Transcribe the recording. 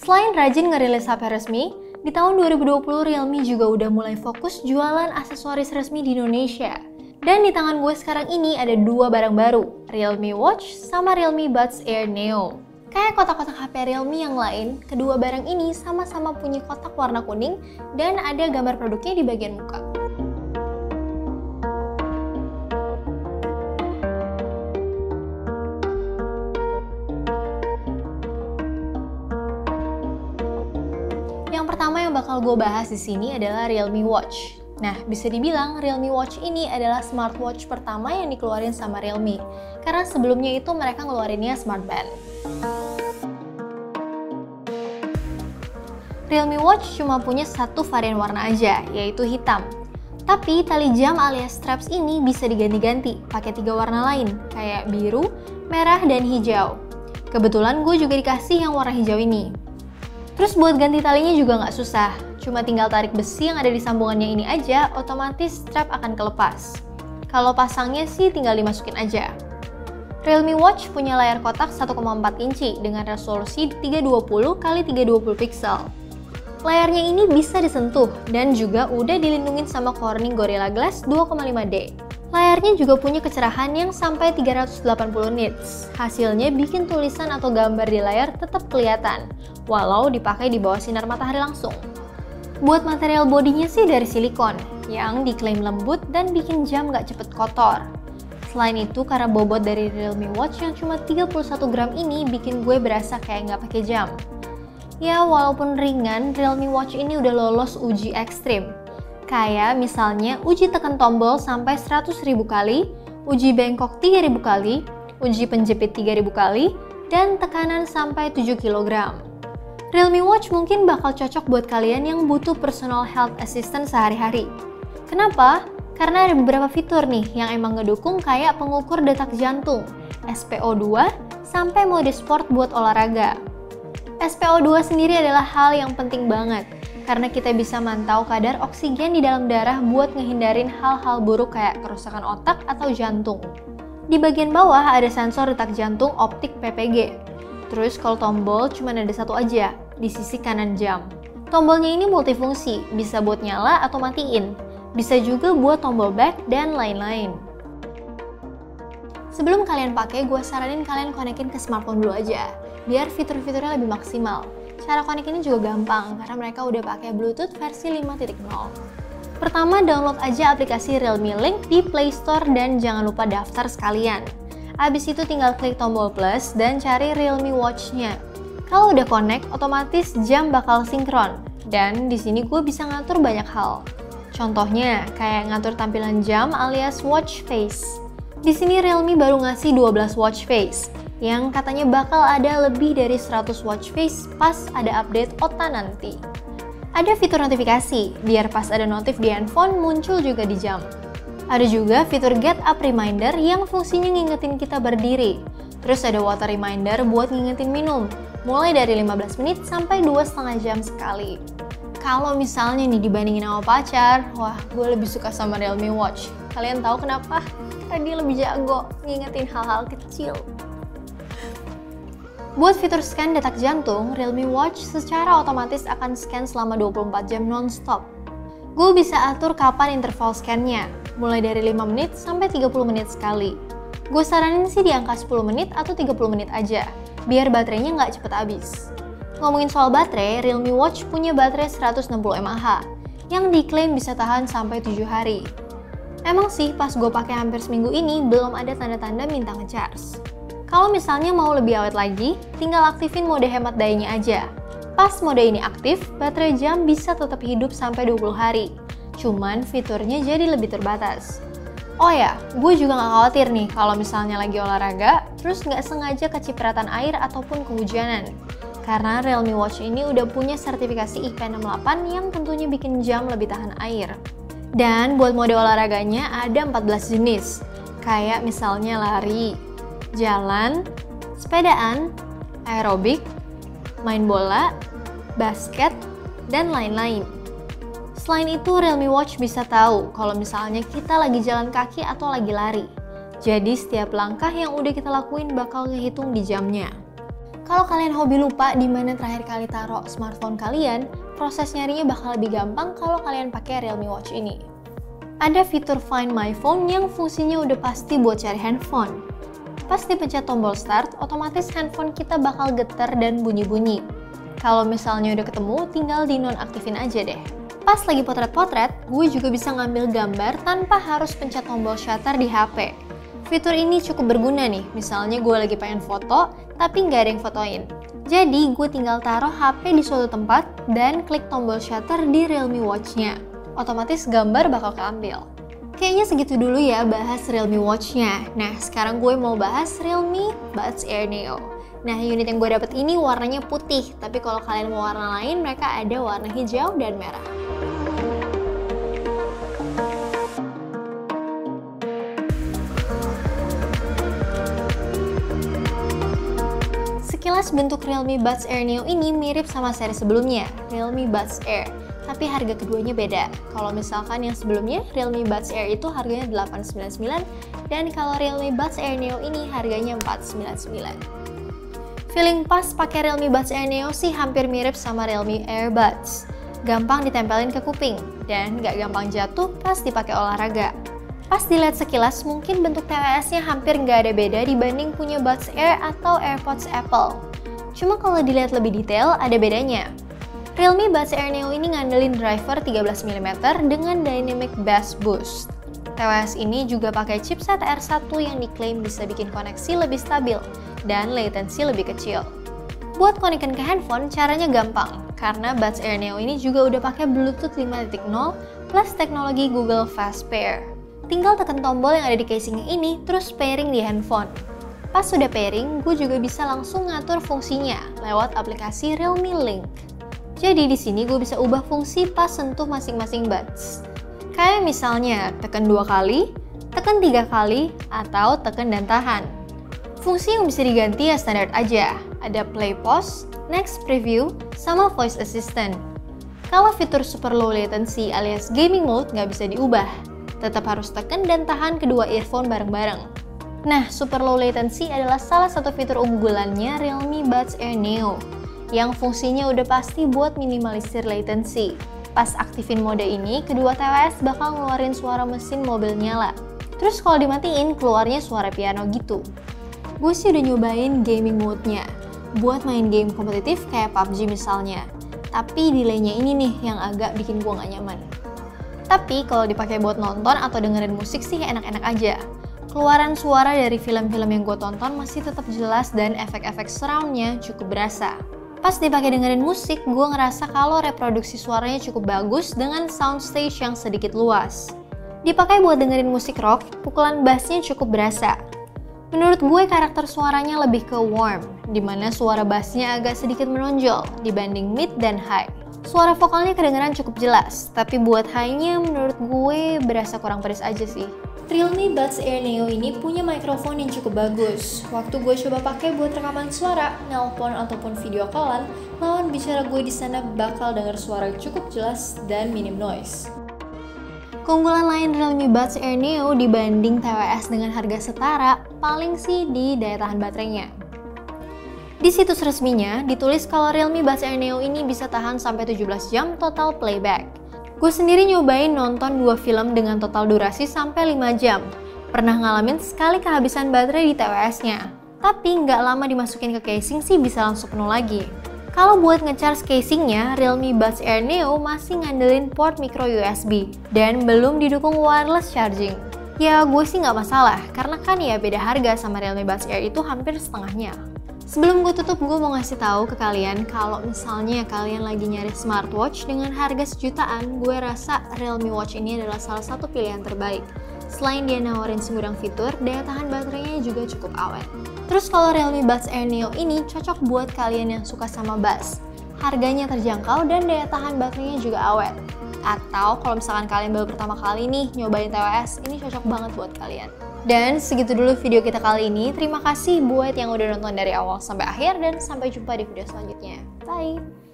Selain rajin ngerilis HP resmi, di tahun 2020 Realme juga udah mulai fokus jualan aksesoris resmi di Indonesia. Dan di tangan gue sekarang ini ada dua barang baru, Realme Watch sama Realme Buds Air Neo. Kayak kotak-kotak HP Realme yang lain, kedua barang ini sama-sama punya kotak warna kuning dan ada gambar produknya di bagian muka. Yang pertama yang bakal gue bahas di sini adalah Realme Watch. Nah, bisa dibilang Realme Watch ini adalah smartwatch pertama yang dikeluarin sama Realme. Karena sebelumnya itu mereka ngeluarinnya Smart Band. Realme Watch cuma punya satu varian warna aja, yaitu hitam. Tapi tali jam alias straps ini bisa diganti-ganti pakai 3 warna lain, kayak biru, merah, dan hijau. Kebetulan gue juga dikasih yang warna hijau ini. Terus buat ganti talinya juga nggak susah, cuma tinggal tarik besi yang ada di sambungannya ini aja, otomatis strap akan kelepas. Kalau pasangnya sih tinggal dimasukin aja. Realme Watch punya layar kotak 1,4 inci dengan resolusi 320x320 pixel. Layarnya ini bisa disentuh dan juga udah dilindungin sama Corning Gorilla Glass 2,5D. Layarnya juga punya kecerahan yang sampai 380 nits. Hasilnya bikin tulisan atau gambar di layar tetap kelihatan, walau dipakai di bawah sinar matahari langsung. Buat material bodinya sih dari silikon, yang diklaim lembut dan bikin jam nggak cepet kotor. Selain itu, karena bobot dari Realme Watch yang cuma 31 gram ini bikin gue berasa kayak nggak pakai jam. Ya, walaupun ringan, Realme Watch ini udah lolos uji ekstrim. Kayak misalnya uji tekan tombol sampai 100.000 kali, uji bengkok 3.000 kali, uji penjepit 3.000 kali, dan tekanan sampai 7 kg. Realme Watch mungkin bakal cocok buat kalian yang butuh personal health assistant sehari-hari. Kenapa? Karena ada beberapa fitur nih yang emang ngedukung kayak pengukur detak jantung, SpO2, sampai mode sport buat olahraga. SpO2 sendiri adalah hal yang penting banget, karena kita bisa mantau kadar oksigen di dalam darah buat ngehindarin hal-hal buruk kayak kerusakan otak atau jantung. Di bagian bawah ada sensor detak jantung optik PPG. Terus kalau tombol cuma ada satu aja, di sisi kanan jam. Tombolnya ini multifungsi, bisa buat nyala atau matiin. Bisa juga buat tombol back dan lain-lain. Sebelum kalian pakai, gue saranin kalian konekin ke smartphone dulu aja, biar fitur-fiturnya lebih maksimal. Cara connect ini juga gampang, karena mereka udah pakai Bluetooth versi 5.0. Pertama, download aja aplikasi Realme Link di Play Store dan jangan lupa daftar sekalian. Abis itu tinggal klik tombol plus dan cari Realme Watch-nya. Kalau udah connect, otomatis jam bakal sinkron. Dan di sini gue bisa ngatur banyak hal. Contohnya, kayak ngatur tampilan jam alias watch face. Di sini Realme baru ngasih 12 watch face, yang katanya bakal ada lebih dari 100 watch face pas ada update OTA nanti. Ada fitur notifikasi, biar pas ada notif di handphone muncul juga di jam. Ada juga fitur get up reminder yang fungsinya ngingetin kita berdiri. Terus ada water reminder buat ngingetin minum, mulai dari 15 menit sampai 2,5 jam sekali. Kalau misalnya nih dibandingin sama pacar, wah gue lebih suka sama Realme Watch. Kalian tahu kenapa? Karena dia lebih jago ngingetin hal-hal kecil. Buat fitur scan detak jantung, Realme Watch secara otomatis akan scan selama 24 jam non-stop. Gue bisa atur kapan interval scan-nya, mulai dari 5 menit sampai 30 menit sekali. Gue saranin sih di angka 10 menit atau 30 menit aja, biar baterainya nggak cepet habis. Ngomongin soal baterai, Realme Watch punya baterai 160 mAh, yang diklaim bisa tahan sampai 7 hari. Emang sih pas gue pakai hampir seminggu ini, belum ada tanda-tanda minta nge-charge. Kalau misalnya mau lebih awet lagi, tinggal aktifin mode hemat dayanya aja. Pas mode ini aktif, baterai jam bisa tetap hidup sampai 20 hari. Cuman fiturnya jadi lebih terbatas. Oh ya, gue juga gak khawatir nih kalau misalnya lagi olahraga, terus gak sengaja kecipratan air ataupun kehujanan. Karena Realme Watch ini udah punya sertifikasi IP68 yang tentunya bikin jam lebih tahan air. Dan buat mode olahraganya ada 14 jenis, kayak misalnya lari, jalan, sepedaan, aerobik, main bola, basket, dan lain-lain. Selain itu, Realme Watch bisa tahu kalau misalnya kita lagi jalan kaki atau lagi lari. Jadi setiap langkah yang udah kita lakuin bakal kehitung di jamnya. Kalau kalian hobi lupa di mana terakhir kali taruh smartphone kalian, proses nyarinya bakal lebih gampang kalau kalian pakai Realme Watch ini. Ada fitur Find My Phone yang fungsinya udah pasti buat cari handphone. Pas dipencet tombol start, otomatis handphone kita bakal getar dan bunyi-bunyi. Kalau misalnya udah ketemu, tinggal dinonaktifin aja deh. Pas lagi potret-potret, gue juga bisa ngambil gambar tanpa harus pencet tombol shutter di HP. Fitur ini cukup berguna nih, misalnya gue lagi pengen foto, tapi nggak ada yang fotoin. Jadi, gue tinggal taruh HP di suatu tempat dan klik tombol shutter di Realme Watch-nya. Otomatis gambar bakal keambil. Kayaknya segitu dulu ya bahas Realme Watch-nya. Nah, sekarang gue mau bahas Realme Buds Air Neo. Nah, unit yang gue dapet ini warnanya putih, tapi kalau kalian mau warna lain, mereka ada warna hijau dan merah. Sekilas bentuk Realme Buds Air Neo ini mirip sama seri sebelumnya, Realme Buds Air, tapi harga keduanya beda. Kalau misalkan yang sebelumnya, Realme Buds Air itu harganya $899, dan kalau Realme Buds Air Neo ini harganya $499. Feeling pas pakai Realme Buds Air Neo sih hampir mirip sama Realme Airbuds. Gampang ditempelin ke kuping, dan nggak gampang jatuh pas dipakai olahraga. Pas dilihat sekilas, mungkin bentuk TWS-nya hampir nggak ada beda dibanding punya Buds Air atau AirPods Apple. Cuma kalau dilihat lebih detail, ada bedanya. Realme Buds Air Neo ini ngandelin driver 13mm dengan Dynamic Bass Boost. TWS ini juga pakai chipset R1 yang diklaim bisa bikin koneksi lebih stabil dan latency lebih kecil. Buat konekin ke handphone, caranya gampang, karena Buds Air Neo ini juga udah pakai Bluetooth 5.0 plus teknologi Google Fast Pair. Tinggal tekan tombol yang ada di casingnya ini, terus pairing di handphone. Pas sudah pairing, gue juga bisa langsung ngatur fungsinya lewat aplikasi Realme Link. Jadi di sini gue bisa ubah fungsi pas sentuh masing-masing buds. Kayak misalnya tekan 2 kali, tekan 3 kali, atau tekan dan tahan. Fungsi yang bisa diganti ya standar aja. Ada play pause, next preview, sama voice assistant. Kalau fitur super low latency alias gaming mode nggak bisa diubah. Tetap harus tekan dan tahan kedua earphone bareng-bareng. Nah, super low latency adalah salah satu fitur unggulannya Realme Buds Air Neo, yang fungsinya udah pasti buat minimalisir latency. Pas aktifin mode ini, kedua TWS bakal ngeluarin suara mesin mobil nyala. Terus kalau dimatiin, keluarnya suara piano gitu. Gue sih udah nyobain gaming mode-nya, buat main game kompetitif kayak PUBG misalnya. Tapi delaynya ini nih yang agak bikin gue gak nyaman. Tapi kalau dipakai buat nonton atau dengerin musik sih enak-enak aja. Keluaran suara dari film-film yang gue tonton masih tetap jelas dan efek-efek surround-nya cukup berasa. Pas dipakai dengerin musik, gue ngerasa kalau reproduksi suaranya cukup bagus dengan soundstage yang sedikit luas. Dipakai buat dengerin musik rock, pukulan bassnya cukup berasa. Menurut gue karakter suaranya lebih ke warm, dimana suara bassnya agak sedikit menonjol dibanding mid dan high. Suara vokalnya kedengeran cukup jelas, tapi buat high-nya menurut gue berasa kurang pedes aja sih. Realme Buds Air Neo ini punya mikrofon yang cukup bagus. Waktu gue coba pakai buat rekaman suara, nelpon ataupun video callan, lawan bicara gue di sana bakal denger suara cukup jelas dan minim noise. Keunggulan lain Realme Buds Air Neo dibanding TWS dengan harga setara, paling sih di daya tahan baterainya. Di situs resminya, ditulis kalau Realme Buds Air Neo ini bisa tahan sampai 17 jam total playback. Gue sendiri nyobain nonton 2 film dengan total durasi sampai 5 jam. Pernah ngalamin sekali kehabisan baterai di TWS-nya. Tapi nggak lama dimasukin ke casing sih bisa langsung penuh lagi. Kalau buat ngecharge casingnya, Realme Buds Air Neo masih ngandelin port micro USB dan belum didukung wireless charging. Ya gue sih nggak masalah, karena kan ya beda harga sama Realme Buds Air itu hampir setengahnya. Sebelum gue tutup, gue mau ngasih tahu ke kalian kalau misalnya kalian lagi nyari smartwatch dengan harga sejutaan, gue rasa Realme Watch ini adalah salah satu pilihan terbaik. Selain dia nawarin segudang fitur, daya tahan baterainya juga cukup awet. Terus kalau Realme Buds Air Neo ini cocok buat kalian yang suka sama bass. Harganya terjangkau dan daya tahan baterainya juga awet. Atau kalau misalkan kalian baru pertama kali nih nyobain TWS, ini cocok banget buat kalian. Dan segitu dulu video kita kali ini. Terima kasih buat yang udah nonton dari awal sampai akhir dan sampai jumpa di video selanjutnya. Bye!